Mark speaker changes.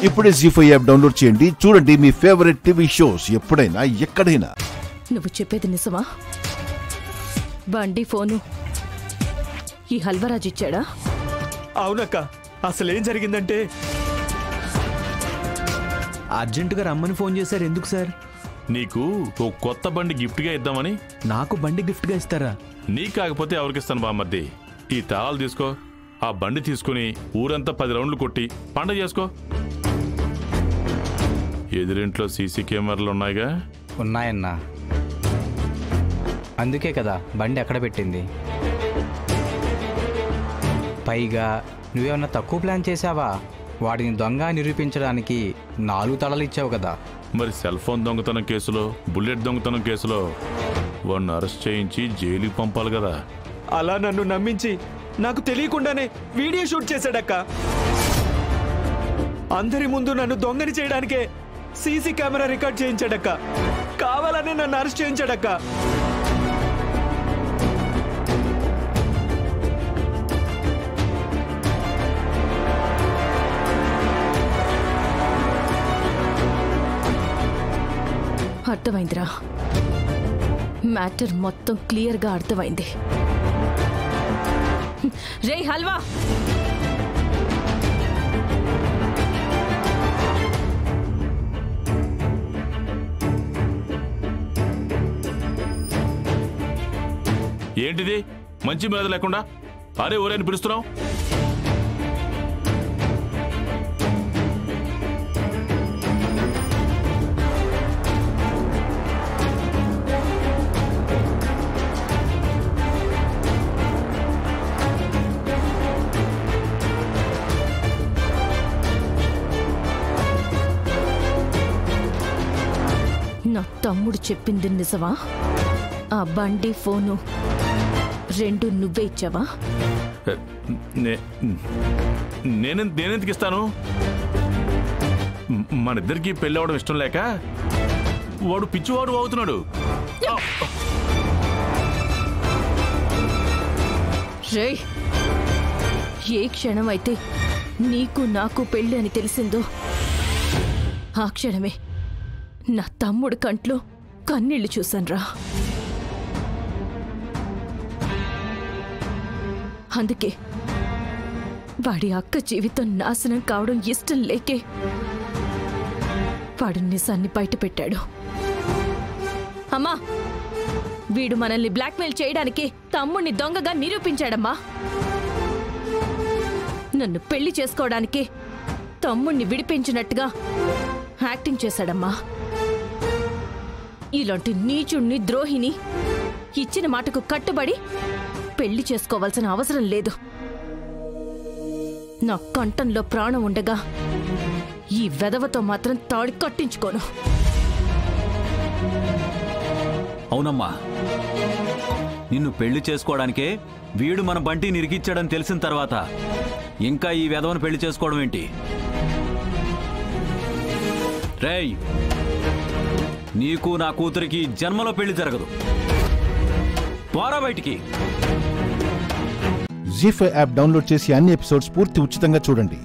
Speaker 1: ఇప్పుడే జీ5 app download చేయండి. చూడండి మీ ఫేవరెట్ టీవీ షోస్ ఎప్పుడైనా ఎక్కడైనా.
Speaker 2: నువ్వు చెప్పేది నిజమా? బండి ఫోను ఈ హల్వరాజ్ ఇచ్చాడా?
Speaker 3: అవునక్క, అసలేం జరిగిందంటే
Speaker 4: అర్జెంటుగా రమ్మని ఫోన్ చేశారు. ఎందుకు సార్?
Speaker 5: నీకు ఓ కొత్త బండి గిఫ్ట్గా ఇద్దామని.
Speaker 4: నాకు బండి గిఫ్ట్గా ఇస్తారా?
Speaker 5: నీకు కాకపోతే ఎవరికిస్తాను బామ్మర్ది. ఈ తాళాలు తీసుకో, ఆ బండి తీసుకుని ఊరంతా 10 రౌండ్లు కొట్టి పండగ చేసుకో. ఎదురింట్లో సీసీ కెమెరాలు ఉన్నాయిగా?
Speaker 6: ఉన్నాయన్నా, అందుకే కదా బండి అక్కడ పెట్టింది. పైగా నువ్వేమన్నా తక్కువ ప్లాన్ చేసావా? వాడిని దొంగ నిరూపించడానికి 4 తలలు ఇచ్చావు కదా.
Speaker 5: మరి సెల్ ఫోన్ దొంగతనం కేసులో, బుల్లెట్ దొంగతనం కేసులో వాడిని అరెస్ట్ చేయించి జైలుకి పంపాలి కదా.
Speaker 3: అలా నన్ను నమ్మించి నాకు తెలియకుండానే వీడియో షూట్ చేశాడక్క. అందరి ముందు నన్ను దొంగని చేయడానికే సీసీ కెమెరా రికార్డ్ చేయించాడక్క. కావాలని నన్ను అరెస్ట్ చేయించాడక్క.
Speaker 2: అర్థమైందిరా, మ్యాటర్ మొత్తం క్లియర్గా అర్థమైంది. రే హల్వా,
Speaker 5: ఏంటిది మంచి మీద లేకుండా అరే ఊరేని పిలుస్తున్నావు?
Speaker 2: నా తమ్ముడు చెప్పింది నిజమా? ఆ బండి ఫోను 2 నువ్వే ఇచ్చావా?
Speaker 5: నేనెందుకు ఇస్తాను? మన ఇద్దరికి పెళ్ళి అవడం ఇష్టం లేక వాడు పిచ్చివాడు అవుతున్నాడు.
Speaker 2: రే, ఏ క్షణం అయితే నీకు నాకు పెళ్ళి అని తెలిసిందో ఆ క్షణమే నా తమ్ముడు కంట్లో కన్నీళ్లు చూశాన్రా. అందుకే వాడి అక్క జీవితం నాశనం కావడం ఇష్టం లేకే వాడు నిజాన్ని బయటపెట్టాడు. అమ్మా, వీడు మనల్ని బ్లాక్మెయిల్ చేయడానికి తమ్ముడిని దొంగగా నిరూపించాడమ్మా. నన్ను పెళ్లి చేసుకోవడానికి తమ్ముడిని విడిపించినట్టుగా యాక్టింగ్ చేశాడమ్మా. ఇలాంటి నీచుణ్ణి, ద్రోహిని ఇచ్చిన మాటకు కట్టుబడి పెళ్లి చేసుకోవాల్సిన అవసరం లేదు. నా కంఠంలో ప్రాణం ఉండగా ఈ వెధవతో మాత్రం తాడి కట్టించుకోను.
Speaker 7: అవునమ్మా, నిన్ను పెళ్లి చేసుకోవడానికే వీడు మన బంటిని ఇరికిచ్చాడని తెలిసిన తర్వాత ఇంకా ఈ వెధవను పెళ్లి చేసుకోవడం ఏంటి? రేయ్, నీకు నా కూతురికి జన్మలో పెళ్లి జరగదు. పోరా బయటికి.
Speaker 1: జీ5 యాప్ డౌన్లోడ్ చేసి అన్ని ఎపిసోడ్స్ పూర్తి ఉచితంగా చూడండి.